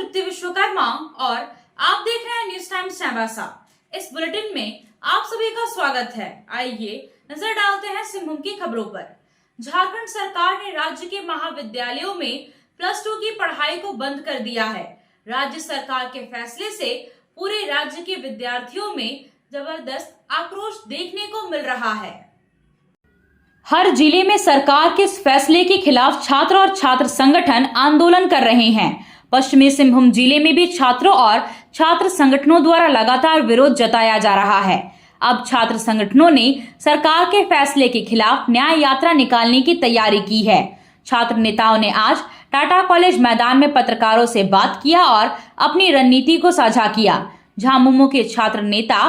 तृप्ति विश्वकर्मा और आप देख रहे हैं न्यूज टाइम चाईबासा। इस बुलेटिन में आप सभी का स्वागत है। आइए नजर डालते हैं सिंहभूम की खबरों पर। झारखंड सरकार ने राज्य के महाविद्यालयों में +2 की पढ़ाई को बंद कर दिया है। राज्य सरकार के फैसले से पूरे राज्य के विद्यार्थियों में जबरदस्त आक्रोश देखने को मिल रहा है। हर जिले में सरकार के इस फैसले के खिलाफ छात्र और छात्र संगठन आंदोलन कर रहे हैं। पश्चिमी सिंहभूम जिले में भी छात्रों और छात्र संगठनों द्वारा लगातार विरोध जताया जा रहा है। अब छात्र संगठनों ने सरकार के फैसले के खिलाफ न्याय यात्रा निकालने की तैयारी की है। छात्र नेताओं ने आज टाटा कॉलेज मैदान में पत्रकारों से बात किया और अपनी रणनीति को साझा किया। झामुमो के छात्र नेता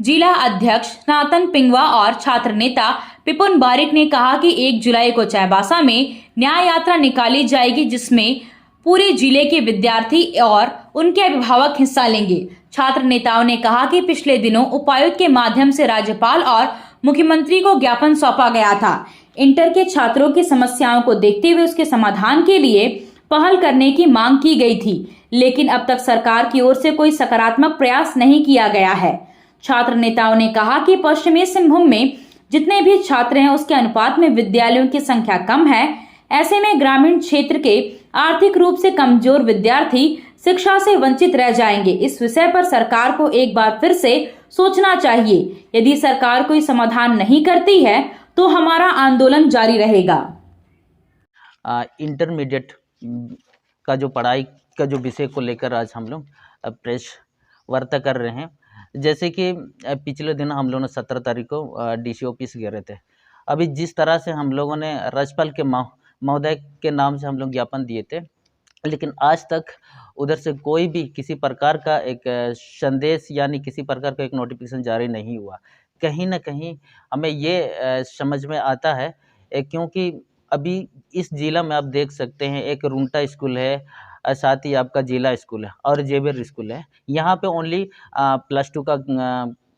जिला अध्यक्ष सनातन पिंगवा और छात्र नेता पिपुन बारिक ने कहा कि 1 जुलाई को चाईबासा में न्याय यात्रा निकाली जाएगी, जिसमें पूरे जिले के विद्यार्थी और उनके अभिभावक हिस्सा लेंगे। छात्र नेताओं ने कहा कि पिछले दिनों उपायुक्त के माध्यम से राज्यपाल और मुख्यमंत्री को ज्ञापन सौंपा गया था। इंटर के छात्रों की समस्याओं को देखते हुए उसके समाधान के लिए पहल करने की मांग की गई थी, लेकिन अब तक सरकार की ओर से कोई सकारात्मक प्रयास नहीं किया गया है। छात्र नेताओं ने कहा कि पश्चिमी सिंहभूम में जितने भी छात्र हैं उसके अनुपात में विद्यालयों की संख्या कम है। ऐसे में ग्रामीण क्षेत्र के आर्थिक रूप से कमजोर विद्यार्थी शिक्षा से वंचित रह जाएंगे। इस विषय पर सरकार को एक बार फिर से सोचना चाहिए। यदि सरकार कोई समाधान नहीं करती है तो हमारा आंदोलन जारी रहेगा। इंटरमीडिएट का जो पढ़ाई का जो विषय को लेकर आज हम लोग प्रेस वार्ता कर रहे हैं। जैसे कि पिछले दिन हम लोगों ने 17 तारीख को डीसी ऑफिस गए रहे थे। अभी जिस तरह से हम लोगों ने राज्यपाल के महोदय के नाम से हम लोग ज्ञापन दिए थे, लेकिन आज तक उधर से कोई भी किसी प्रकार का एक संदेश यानी किसी प्रकार का एक नोटिफिकेशन जारी नहीं हुआ। कहीं ना कहीं हमें ये समझ में आता है क्योंकि अभी इस जिला में आप देख सकते हैं एक रुंटा स्कूल है, साथ ही आपका जिला स्कूल है और जेवियर स्कूल है। यहाँ पे ओनली +2 का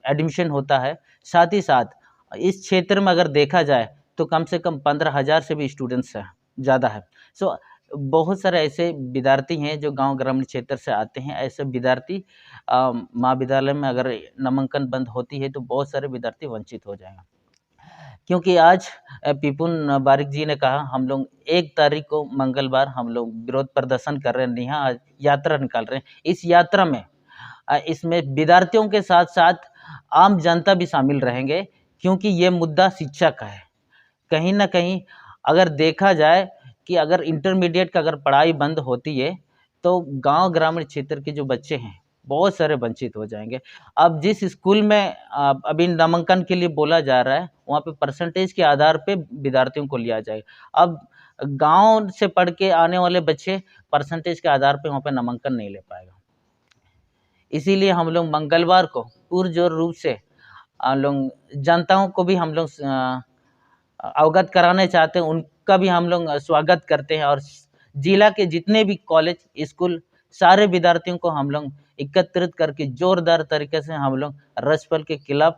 एडमिशन होता है। साथ ही साथ इस क्षेत्र में अगर देखा जाए तो कम से कम 15,000 से भी स्टूडेंट्स हैं, ज़्यादा है। सो बहुत सारे ऐसे विद्यार्थी हैं जो गांव ग्रामीण क्षेत्र से आते हैं। ऐसे विद्यार्थी महाविद्यालय में अगर नामांकन बंद होती है तो बहुत सारे विद्यार्थी वंचित हो जाएंगे। क्योंकि आज पिपुन बारिक जी ने कहा हम लोग 1 तारीख को मंगलवार हम लोग विरोध प्रदर्शन कर रहे हैं, यहाँ यात्रा निकाल रहे हैं। इस यात्रा में इसमें विद्यार्थियों के साथ साथ आम जनता भी शामिल रहेंगे, क्योंकि ये मुद्दा शिक्षा का है। कहीं ना कहीं अगर देखा जाए कि अगर इंटरमीडिएट का अगर पढ़ाई बंद होती है तो गांव ग्रामीण क्षेत्र के जो बच्चे हैं बहुत सारे वंचित हो जाएंगे। अब जिस स्कूल में अभी नामांकन के लिए बोला जा रहा है वहाँ पे परसेंटेज के आधार पे विद्यार्थियों को लिया जाएगा। अब गांव से पढ़ के आने वाले बच्चे परसेंटेज के आधार पे वहाँ पे नामांकन नहीं ले पाएगा। इसीलिए हम लोग मंगलवार को पुरजोर रूप से लोग जनताओं को भी हम लोग अवगत कराने चाहते हैं, उनका भी हम लोग स्वागत करते हैं। और जिला के जितने भी कॉलेज स्कूल सारे विद्यार्थियों को हम लोग एकत्रित करके जोरदार तरीके से हम लोग राज्यपाल के खिलाफ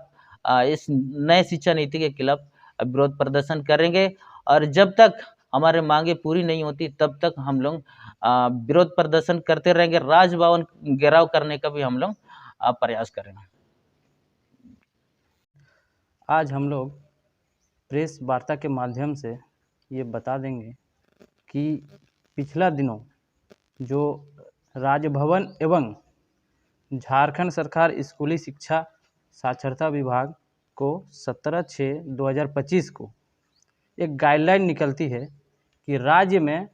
इस नए शिक्षा नीति के खिलाफ विरोध प्रदर्शन करेंगे। और जब तक हमारे मांगे पूरी नहीं होती तब तक हम लोग विरोध प्रदर्शन करते रहेंगे। राजभवन घेराव करने का भी हम लोग प्रयास करेंगे। आज हम लोग प्रेस वार्ता के माध्यम से ये बता देंगे कि पिछला दिनों जो राजभवन एवं झारखंड सरकार स्कूली शिक्षा साक्षरता विभाग को 17/6/2025 को एक गाइडलाइन निकलती है कि राज्य में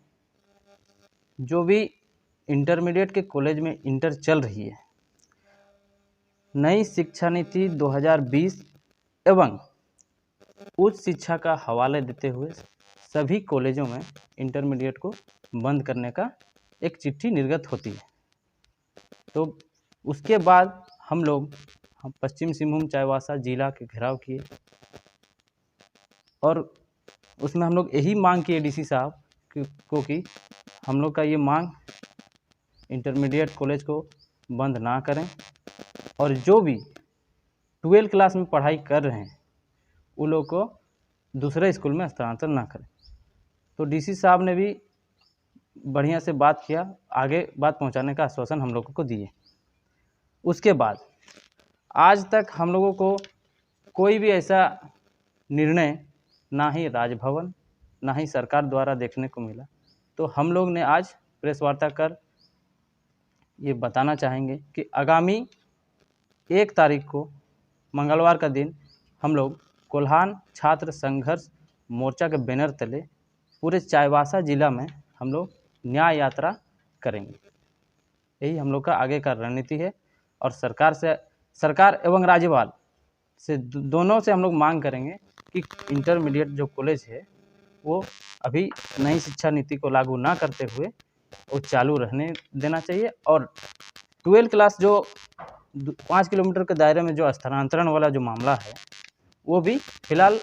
जो भी इंटरमीडिएट के कॉलेज में इंटर चल रही है, नई शिक्षा नीति 2020 एवं उच्च शिक्षा का हवाला देते हुए सभी कॉलेजों में इंटरमीडिएट को बंद करने का एक चिट्ठी निर्गत होती है। तो उसके बाद हम पश्चिम सिंहभूम चाईबासा जिला के घेराव किए और उसमें हम लोग यही मांग किए डीसी साहब को कि हम लोग का ये मांग इंटरमीडिएट कॉलेज को बंद ना करें और जो भी 12 क्लास में पढ़ाई कर रहे हैं उन लोग को दूसरे स्कूल में स्थानांतरण ना करें। तो डीसी साहब ने भी बढ़िया से बात किया, आगे बात पहुंचाने का आश्वासन हम लोगों को दिए। उसके बाद आज तक हम लोगों को कोई भी ऐसा निर्णय ना ही राजभवन ना ही सरकार द्वारा देखने को मिला। तो हम लोग ने आज प्रेस वार्ता कर ये बताना चाहेंगे कि आगामी 1 तारीख को मंगलवार का दिन हम लोग कोल्हान छात्र संघर्ष मोर्चा के बैनर तले पूरे चाईबासा जिला में हम लोग न्याय यात्रा करेंगे। यही हम लोग का आगे का रणनीति है और सरकार एवं राज्यपाल से दोनों से हम लोग मांग करेंगे कि इंटरमीडिएट जो कॉलेज है वो अभी नई शिक्षा नीति को लागू ना करते हुए वो चालू रहने देना चाहिए और 12 क्लास जो 5 किलोमीटर के दायरे में जो स्थानांतरण वाला जो मामला है वो भी फिलहाल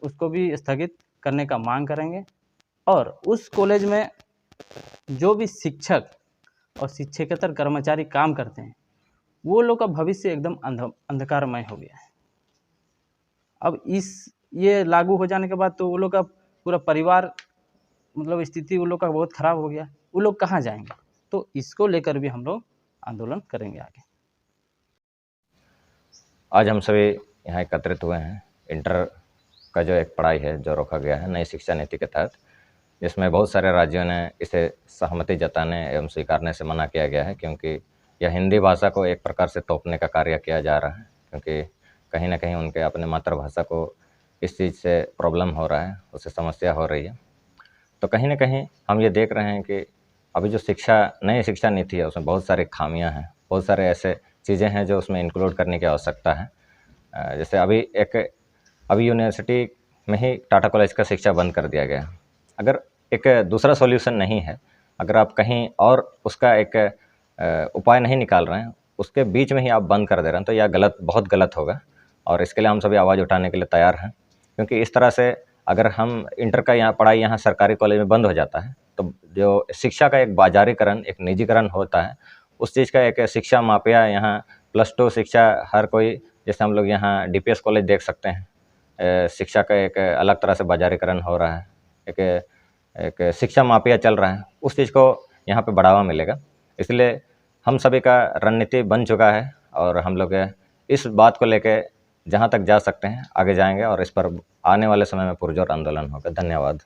उसको भी स्थगित करने का मांग करेंगे और उस कॉलेज में जो भी शिक्षक और शिक्षकेतर कर्मचारी काम करते हैं वो लोग का भविष्य एकदम अंधकारमय हो गया है। अब ये लागू हो जाने के बाद तो वो लोग का पूरा परिवार मतलब स्थिति वो लोग का बहुत ख़राब हो गया, वो लोग कहाँ जाएंगे? तो इसको लेकर भी हम लोग आंदोलन करेंगे आगे। आज हम सभी यहाँ एकत्रित हुए हैं। इंटर का जो एक पढ़ाई है जो रोका गया है नई शिक्षा नीति के तहत, जिसमें बहुत सारे राज्यों ने इसे सहमति जताने एवं स्वीकारने से मना किया गया है, क्योंकि यह हिंदी भाषा को एक प्रकार से तोपने का कार्य किया जा रहा है, क्योंकि कहीं ना कहीं उनके अपने मातृभाषा को इस चीज़ से प्रॉब्लम हो रहा है, उससे समस्या हो रही है। तो कहीं ना कहीं हम ये देख रहे हैं कि अभी जो नई शिक्षा नीति है उसमें बहुत सारी खामियां हैं, बहुत सारे ऐसे चीज़ें हैं जो उसमें इंक्लूड करने की आवश्यकता है। जैसे अभी यूनिवर्सिटी में ही टाटा कॉलेज का शिक्षा बंद कर दिया गया। अगर एक दूसरा सॉल्यूशन नहीं है, अगर आप कहीं और उसका एक उपाय नहीं निकाल रहे हैं, उसके बीच में ही आप बंद कर दे रहे हैं, तो यह बहुत गलत होगा और इसके लिए हम सभी आवाज़ उठाने के लिए तैयार हैं। क्योंकि इस तरह से अगर हम इंटर का पढ़ाई यहाँ सरकारी कॉलेज में बंद हो जाता है तो जो शिक्षा का एक बाजारीकरण, एक निजीकरण होता है, उस चीज़ का एक शिक्षा माफिया यहाँ +2 शिक्षा हर कोई, जैसे हम लोग यहाँ DPS कॉलेज देख सकते हैं, शिक्षा का एक अलग तरह से बाजारीकरण हो रहा है, एक शिक्षा माफिया चल रहा है, उस चीज़ को यहाँ पे बढ़ावा मिलेगा। इसलिए हम सभी का रणनीति बन चुका है और हम लोग इस बात को लेके जहाँ तक जा सकते हैं आगे जाएंगे और इस पर आने वाले समय में पुरजोर आंदोलन होगा। धन्यवाद।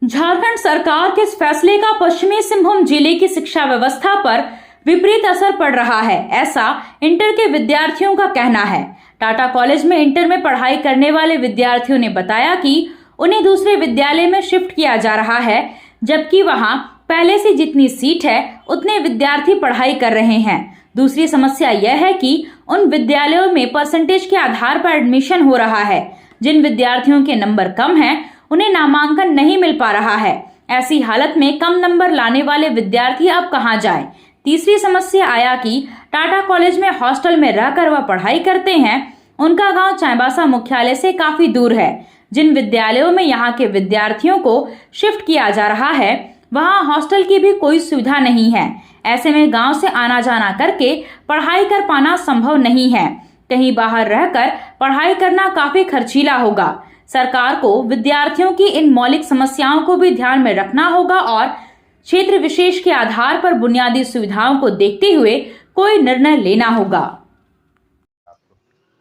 झारखंड सरकार के इस फैसले का पश्चिमी सिंहभूम जिले की शिक्षा व्यवस्था पर विपरीत असर पड़ रहा है, ऐसा इंटर के विद्यार्थियों का कहना है। टाटा कॉलेज में इंटर में पढ़ाई करने वाले विद्यार्थियों ने बताया कि उन्हें दूसरे विद्यालय में शिफ्ट किया जा रहा है, जबकि वहां पहले से जितनी सीट है उतने विद्यार्थी पढ़ाई कर रहे हैं। दूसरी समस्या यह है कि उन विद्यालयों में परसेंटेज के आधार पर एडमिशन हो रहा है। जिन विद्यार्थियों के नंबर कम हैं, उन्हें नामांकन नहीं मिल पा रहा है। ऐसी हालत में कम नंबर लाने वाले विद्यार्थी अब कहां जाएं? तीसरी समस्या आया कि टाटा कॉलेज में हॉस्टल में रहकर वह पढ़ाई करते हैं, उनका गांव चाईबासा मुख्यालय से काफी दूर है। जिन विद्यालयों में यहाँ के विद्यार्थियों को शिफ्ट किया जा रहा है वहाँ हॉस्टल की भी कोई सुविधा नहीं है। ऐसे में गांव से आना जाना करके पढ़ाई कर पाना संभव नहीं है। कहीं बाहर रहकर पढ़ाई करना काफी खर्चीला होगा। सरकार को विद्यार्थियों की इन मौलिक समस्याओं को भी ध्यान में रखना होगा और क्षेत्र विशेष के आधार पर बुनियादी सुविधाओं को देखते हुए कोई निर्णय लेना होगा।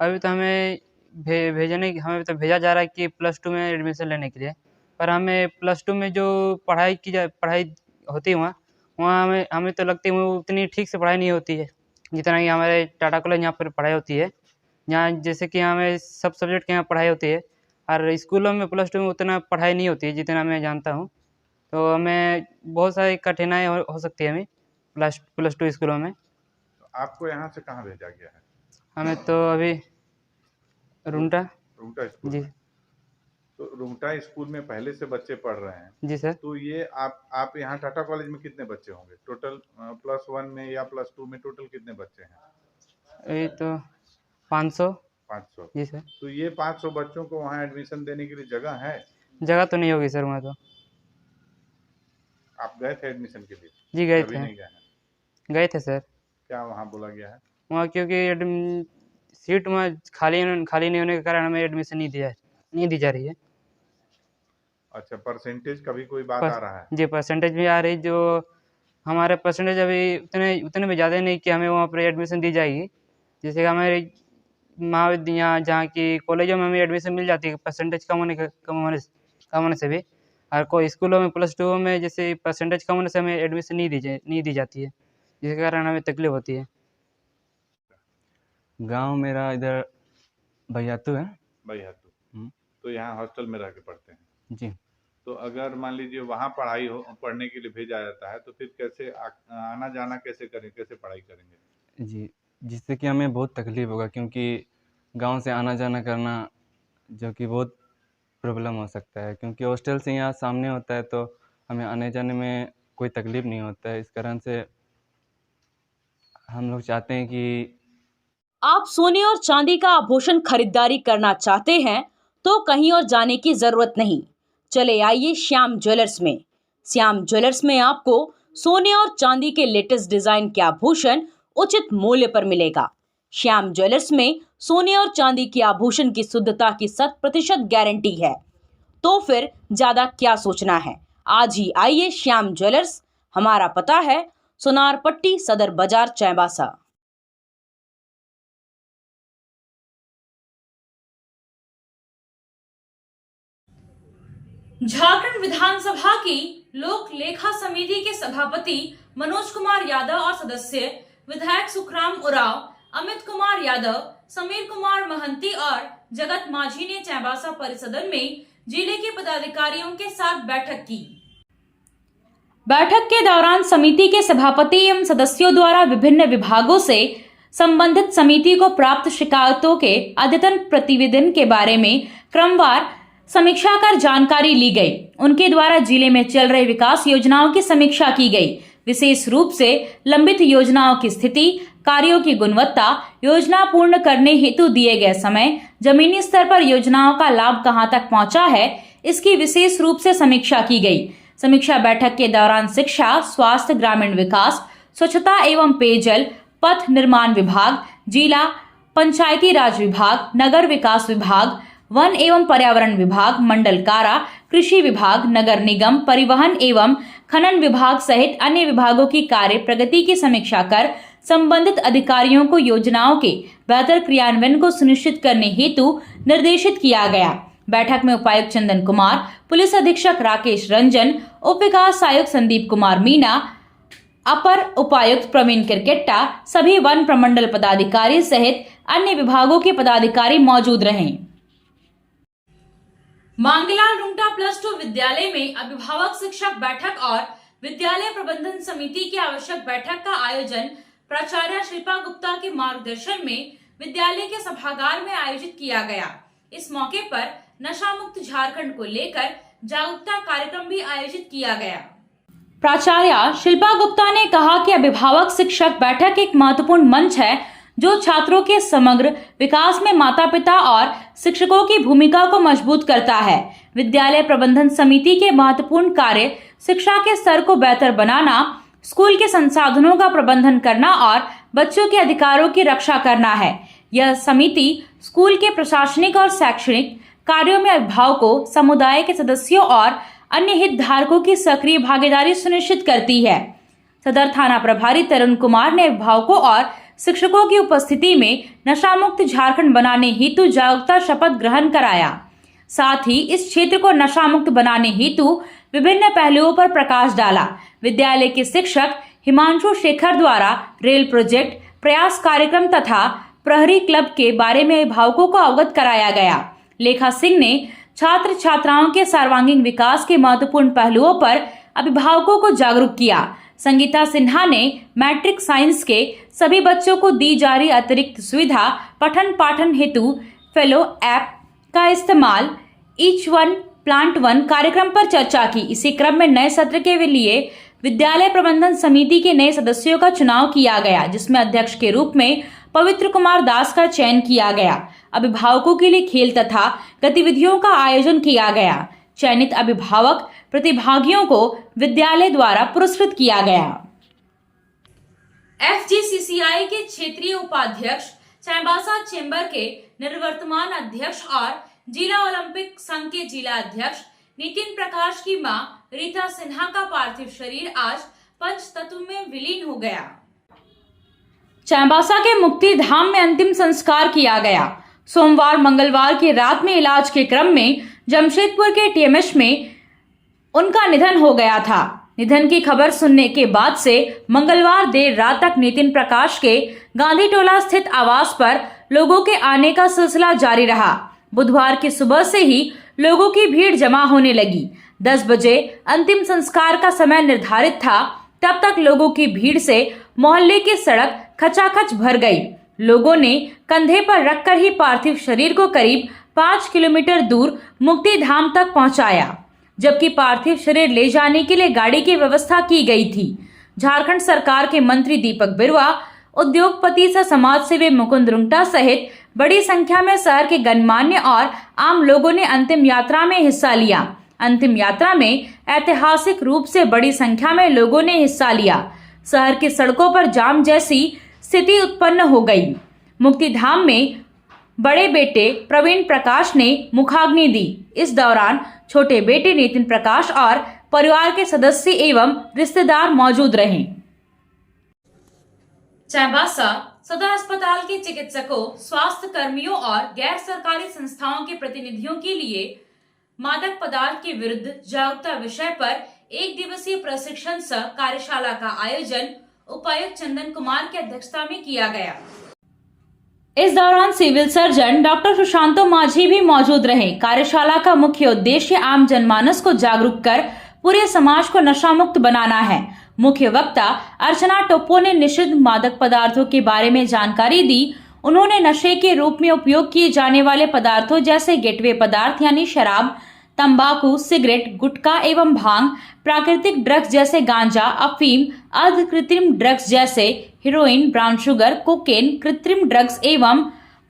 अभी तो हमें भेजा जा रहा है कि +2 में एडमिशन लेने के लिए, पर हमें +2 में जो पढ़ाई होती है वहाँ हमें तो लगती है वो उतनी ठीक से पढ़ाई नहीं होती है जितना कि हमारे टाटा कॉलेज यहाँ पर पढ़ाई होती है। यहाँ जैसे कि हमें सब सब्जेक्ट के यहाँ पढ़ाई होती है और स्कूलों में +2 में उतना पढ़ाई नहीं होती है जितना मैं जानता हूँ। तो हमें बहुत सारी कठिनाई हो सकती है हमें +2 स्कूलों में। तो आपको यहाँ से कहाँ भेजा गया है? हमें तो अभी रूमटा स्कूल जी। में। तो रूमटा स्कूल में पहले से बच्चे पढ़ रहे हैं? जी सर। तो ये आप यहाँ टाटा कॉलेज में कितने बच्चे होंगे टोटल? +1 में या +2 में टोटल कितने बच्चे हैं? ये तो 500 जी सर। तो ये 500 बच्चों को वहाँ एडमिशन देने के लिए जगह है? जगह तो नहीं होगी सर वहाँ तो। आप गए थे एडमिशन के लिए? जी गए अभी थे। नहीं गए हैं? गए थे सर। क्या वहाँ बोला गया है? वहाँ क्योंकि सीट वहाँ खाली नहीं होने के कारण हमें एडमिशन नहीं दी जा रही है। अच्छा, परसेंटेज कभी कोई बात आ रहा है? जी परसेंटेज भी आ रही, जो हमारे परसेंटेज अभी उतने उतने भी ज़्यादा नहीं कि हमें वहाँ पर एडमिशन दी जाएगी। जैसे कि हमारे महाविद्यालय जहाँ की कॉलेजों में हमें एडमिशन मिल जाती है परसेंटेज कम होने से भी, और कोई स्कूलों में +2 में जैसे परसेंटेज कम होने से हमें एडमिशन नहीं दी जाती है, जिसके कारण हमें तकलीफ होती है। गांव मेरा इधर भैयातू है। भैयातू। हम्म। तो यहाँ हॉस्टल में रह के पढ़ते हैं। जी। तो अगर मान लीजिए वहाँ पढ़ने के लिए भेजा जाता है तो फिर कैसे आना जाना कैसे करें, कैसे पढ़ाई करेंगे? जी, जिससे कि हमें बहुत तकलीफ होगा, क्योंकि गांव से आना जाना करना जो कि बहुत प्रॉब्लम हो सकता है, क्योंकि हॉस्टल से यहाँ सामने होता है तो हमें आने जाने में कोई तकलीफ नहीं होता है। इस कारण से हम लोग चाहते हैं कि आप सोने और चांदी का आभूषण खरीदारी करना चाहते हैं तो कहीं और जाने की जरूरत नहीं। चले आइए श्याम ज्वेलर्स में। श्याम ज्वेलर्स में आपको सोने और चांदी के लेटेस्ट डिजाइन के आभूषण उचित मूल्य पर मिलेगा। श्याम ज्वेलर्स में सोने और चांदी के आभूषण की शुद्धता की 100% गारंटी है। तो फिर ज्यादा क्या सोचना है, आज ही आइए श्याम ज्वेलर्स। हमारा पता है सोनारपट्टी सदर बाजार चाईबासा। झारखंड विधानसभा की लोक लेखा समिति के सभापति मनोज कुमार यादव और सदस्य विधायक सुखराम उरांव, अमित कुमार यादव, समीर कुमार महंती और जगत माझी ने चाईबासा परिसदन में जिले के पदाधिकारियों के साथ बैठक की। बैठक के दौरान समिति के सभापति एवं सदस्यों द्वारा विभिन्न विभागों से संबंधित समिति को प्राप्त शिकायतों के अद्यतन प्रतिवेदन के बारे में क्रमवार समीक्षा कर जानकारी ली गई। उनके द्वारा जिले में चल रही विकास योजनाओं की समीक्षा की गई। विशेष रूप से लंबित योजनाओं की स्थिति, कार्यों की गुणवत्ता, योजना पूर्ण करने हेतु दिए गए समय, जमीनी स्तर पर योजनाओं का लाभ कहां तक पहुंचा है, इसकी विशेष रूप से समीक्षा की गई। समीक्षा बैठक के दौरान शिक्षा, स्वास्थ्य, ग्रामीण विकास, स्वच्छता एवं पेयजल, पथ निर्माण विभाग, जिला पंचायती राज विभाग, नगर विकास विभाग, वन एवं पर्यावरण विभाग, मंडल कारा, कृषि विभाग, नगर निगम, परिवहन एवं खनन विभाग सहित अन्य विभागों की कार्य प्रगति की समीक्षा कर संबंधित अधिकारियों को योजनाओं के बेहतर क्रियान्वयन को सुनिश्चित करने हेतु निर्देशित किया गया। बैठक में उपायुक्त चंदन कुमार, पुलिस अधीक्षक राकेश रंजन, उप विकास आयुक्त संदीप कुमार मीणा, अपर उपायुक्त प्रवीण किरकेट्टा, सभी वन प्रमंडल पदाधिकारी सहित अन्य विभागों के पदाधिकारी मौजूद रहे। मांगीलाल रुंगटा +2 विद्यालय में अभिभावक शिक्षक बैठक और विद्यालय प्रबंधन समिति की आवश्यक बैठक का आयोजन प्राचार्य शिल्पा गुप्ता के मार्गदर्शन में विद्यालय के सभागार में आयोजित किया गया। इस मौके पर नशा मुक्त झारखंड को लेकर जागरूकता कार्यक्रम भी आयोजित किया गया। प्राचार्य शिल्पा गुप्ता ने कहा कि अभिभावक शिक्षक बैठक एक महत्वपूर्ण मंच है जो छात्रों के समग्र विकास में माता पिता और शिक्षकों की भूमिका को मजबूत करता है। विद्यालय प्रबंधन समिति के महत्वपूर्ण कार्य शिक्षा के स्तर को बेहतर बनाना, स्कूल के संसाधनों का प्रबंधन करना और बच्चों के अधिकारों की रक्षा करना है। यह समिति स्कूल के प्रशासनिक और शैक्षणिक कार्यों में अभिभावकों, समुदाय के सदस्यों और अन्य हितधारकों की सक्रिय भागीदारी सुनिश्चित करती है। सदर थाना प्रभारी तरुण कुमार ने अभिभावकों और शिक्षकों की उपस्थिति में नशा मुक्त झारखंड बनाने हेतु जागरूकता शपथ ग्रहण कराया। साथ ही इस क्षेत्र को नशा मुक्त बनाने हेतु विभिन्न पहलुओं पर प्रकाश डाला। विद्यालय के शिक्षक हिमांशु शेखर द्वारा रेल प्रोजेक्ट, प्रयास कार्यक्रम तथा प्रहरी क्लब के बारे में अभिभावकों को अवगत कराया गया। लेखा सिंह ने छात्र छात्राओं के सर्वांगीण विकास के महत्वपूर्ण पहलुओं पर अभिभावकों को जागरूक किया। संगीता सिन्हा ने मैट्रिक साइंस के सभी बच्चों को दी जा रही अतिरिक्त सुविधा पठन पाठन हेतु फेलो ऐप का इस्तेमाल ईच वन प्लांट वन कार्यक्रम पर चर्चा की। इसी क्रम में नए सत्र के लिए विद्यालय प्रबंधन समिति के नए सदस्यों का चुनाव किया गया, जिसमें अध्यक्ष के रूप में पवित्र कुमार दास का चयन किया गया। अभिभावकों के लिए खेल तथा गतिविधियों का आयोजन किया गया। चयनित अभिभावक प्रतिभागियों को विद्यालय द्वारा पुरस्कृत किया गया। FGCCI के क्षेत्रीय उपाध्यक्ष, चाईबासा चेंबर के निर्वर्तमान अध्यक्ष और जिला ओलंपिक संघ के जिला अध्यक्ष नितिन प्रकाश की मां रीता सिन्हा का पार्थिव शरीर आज पंचतत्व में विलीन हो गया। चाईबासा के मुक्ति धाम में अंतिम संस्कार किया गया। सोमवार मंगलवार की रात में इलाज के क्रम में जमशेदपुर के टीएमएच में उनका निधन हो गया था। निधन की खबर सुनने के बाद से मंगलवार देर रात तक नितिन प्रकाश के गांधी टोला स्थित आवास पर लोगों के आने का सिलसिला जारी रहा। बुधवार की सुबह से ही लोगों की भीड़ जमा होने लगी। 10 बजे अंतिम संस्कार का समय निर्धारित था। तब तक लोगों की भीड़ से मोहल्ले की सड़क खचाखच भर गई। लोगों ने कंधे पर रखकर ही पार्थिव शरीर को करीब 5 किलोमीटर दूर मुक्ति धाम तक पहुंचाया, जबकि पार्थिव शरीर ले जाने के लिए गाड़ी की व्यवस्था की गई थी। झारखंड सरकार के मंत्री दीपक बिरुवा, उद्योगपति सह समाज सेवी मुकुंद रुंगटा सहित बड़ी संख्या में शहर के गणमान्य और आम लोगों ने अंतिम यात्रा में हिस्सा लिया। अंतिम यात्रा में ऐतिहासिक रूप से बड़ी संख्या में लोगों ने हिस्सा लिया। शहर की सड़कों पर जाम जैसी स्थिति उत्पन्न हो गई। मुक्ति धाम में बड़े बेटे प्रवीण प्रकाश ने मुखाग्नि दी। इस दौरान छोटे बेटे नितिन प्रकाश और परिवार के सदस्य एवं रिश्तेदार मौजूद रहे। चाईबासा सदर अस्पताल के चिकित्सकों, स्वास्थ्य कर्मियों और गैर सरकारी संस्थाओं के प्रतिनिधियों के लिए मादक पदार्थ के विरुद्ध जागरूकता विषय पर 1 दिवसीय प्रशिक्षण सह कार्यशाला का आयोजन उपायुक्त चंदन कुमार की अध्यक्षता में किया गया। इस दौरान सिविल सर्जन डॉक्टर सुशांतो माझी भी मौजूद रहे। कार्यशाला का मुख्य उद्देश्य आम जनमानस को जागरूक कर पूरे समाज को नशा मुक्त बनाना है। मुख्य वक्ता अर्चना टोप्पो ने निषिद्ध मादक पदार्थों के बारे में जानकारी दी। उन्होंने नशे के रूप में उपयोग किए जाने वाले पदार्थों जैसे गेटवे पदार्थ यानी शराब, तंबाकू, सिगरेट, गुटखा एवं भांग, प्राकृतिक ड्रग्स जैसे गांजा, अफीम, अर्ध कृत्रिम ड्रग्स जैसे हेरोइन, ब्राउन शुगर, कोकेन, कृत्रिम ड्रग्स एवं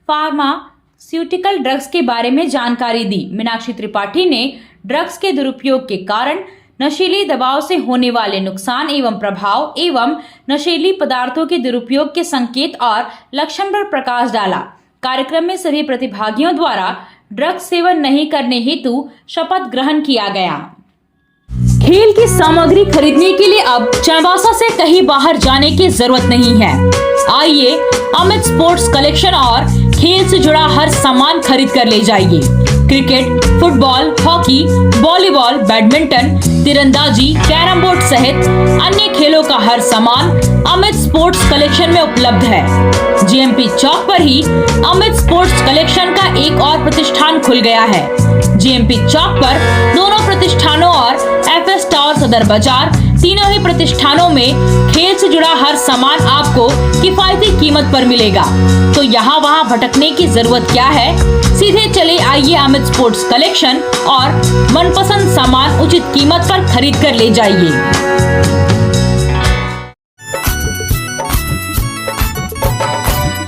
फार्मास्यूटिकल ड्रग्स के बारे में जानकारी दी। मीनाक्षी त्रिपाठी ने ड्रग्स के दुरुपयोग के कारण, नशीली दवाओं से होने वाले नुकसान एवं प्रभाव एवं नशीली पदार्थों के दुरुपयोग के संकेत और लक्षण पर प्रकाश डाला। कार्यक्रम में सभी प्रतिभागियों द्वारा ड्रग्स सेवन नहीं करने हेतु शपथ ग्रहण किया गया। खेल की सामग्री खरीदने के लिए अब चाईबासा से कहीं बाहर जाने की जरूरत नहीं है। आइए अमित स्पोर्ट्स कलेक्शन और खेल से जुड़ा हर सामान खरीद कर ले जाइए। Cricket, football, hockey, volleyball, badminton, तीरंदाजी, कैरम बोर्ड सहित अन्य खेलों का हर सामान अमित स्पोर्ट्स कलेक्शन में उपलब्ध है। जीएमपी चौक पर ही अमित स्पोर्ट्स कलेक्शन का एक और प्रतिष्ठान खुल गया है। जीएमपी चौक पर दोनों प्रतिष्ठानों और एफएस टावर सदर बाजार तीनों ही प्रतिष्ठानों में खेल से जुड़ा हर सामान आपको किफायती कीमत पर मिलेगा। तो यहाँ वहाँ भटकने की जरूरत क्या है? सीधे चले आइए अमित स्पोर्ट्स कलेक्शन और मनपसंद सामान उचित कीमत पर खरीद कर ले जाइए।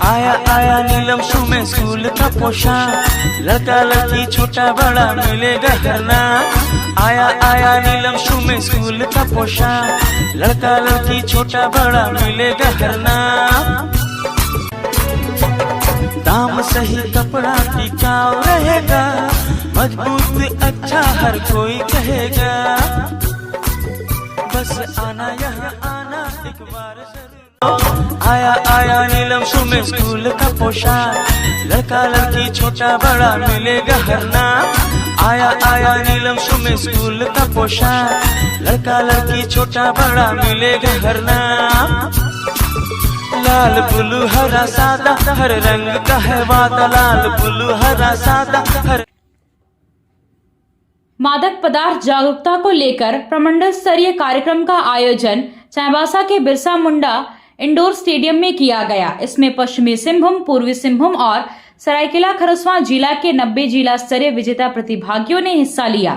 आया आया नीलम शू में स्कूल का पोशाक, लड़का लड़की छोटा बड़ा मिलेगा हर नाम। आया आया नीलम शू में स्कूल का पोशाक, लड़का लड़की छोटा बड़ा मिलेगा हर नाम। दाम सही कपड़ा टिकाऊ रहेगा, मजबूत अच्छा हर कोई कहेगा। बस आना यहाँ आना एक बार जरूर। आया आया नीलम शू में स्कूल का पोशाक, लड़का लड़की छोटा बड़ा मिलेगा हर नाम। आया आया नीलम शू में स्कूल का पोशाक, लड़का लड़की छोटा बड़ा मिलेगा हर नाम। लाल ब्लू हरा सादा हर रंग का है वादा, लाल ब्लू हरा सादा हर। मादक पदार्थ जागरूकता को लेकर प्रमंडल स्तरीय कार्यक्रम का आयोजन चाईबासा के बिरसा मुंडा इंडोर स्टेडियम में किया गया। इसमें पश्चिमी सिंहभूम, पूर्वी सिंहभूम और सरायकेला खरसवां जिला के 90 जिला स्तरीय विजेता प्रतिभागियों ने हिस्सा लिया।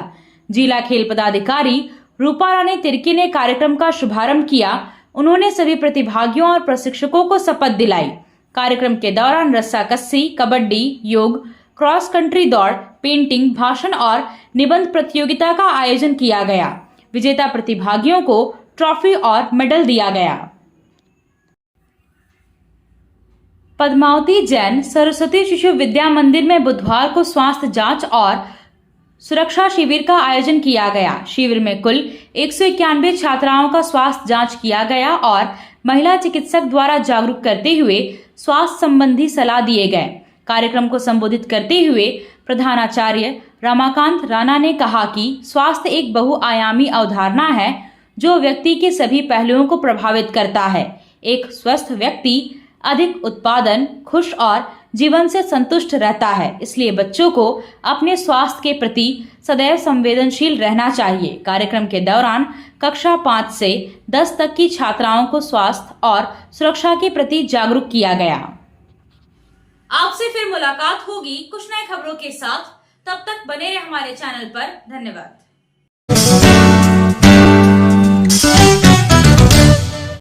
जिला खेल पदाधिकारी रूपा रानी तिर्की ने कार्यक्रम का शुभारंभ किया। उन्होंने सभी प्रतिभागियों और प्रशिक्षकों को शपथ दिलाई। कार्यक्रम के दौरान रस्साकस्सी, कबड्डी, योग, क्रॉस कंट्री दौड़, पेंटिंग, भाषण और निबंध प्रतियोगिता का आयोजन किया गया। विजेता प्रतिभागियों को ट्रॉफी और मेडल दिया गया। पद्मावती जैन सरस्वती शिशु विद्या मंदिर में बुधवार को स्वास्थ्य जांच और सुरक्षा शिविर का आयोजन किया गया। शिविर में कुल 191 छात्राओं का स्वास्थ्य जांच किया गया और महिला चिकित्सक द्वारा जागरूक करते हुए स्वास्थ्य संबंधी सलाह दिए गए। कार्यक्रम को संबोधित करते हुए प्रधानाचार्य रमाकांत राणा ने कहा कि स्वास्थ्य एक बहुआयामी अवधारणा है जो व्यक्ति के सभी पहलुओं को प्रभावित करता है। एक स्वस्थ व्यक्ति अधिक उत्पादन, खुश और जीवन से संतुष्ट रहता है। इसलिए बच्चों को अपने स्वास्थ्य के प्रति सदैव संवेदनशील रहना चाहिए। कार्यक्रम के दौरान कक्षा 5 से 10 तक की छात्राओं को स्वास्थ्य और सुरक्षा के प्रति जागरूक किया गया। आपसे फिर मुलाकात होगी कुछ नए खबरों के साथ। तब तक बने रहे हमारे चैनल पर। धन्यवाद।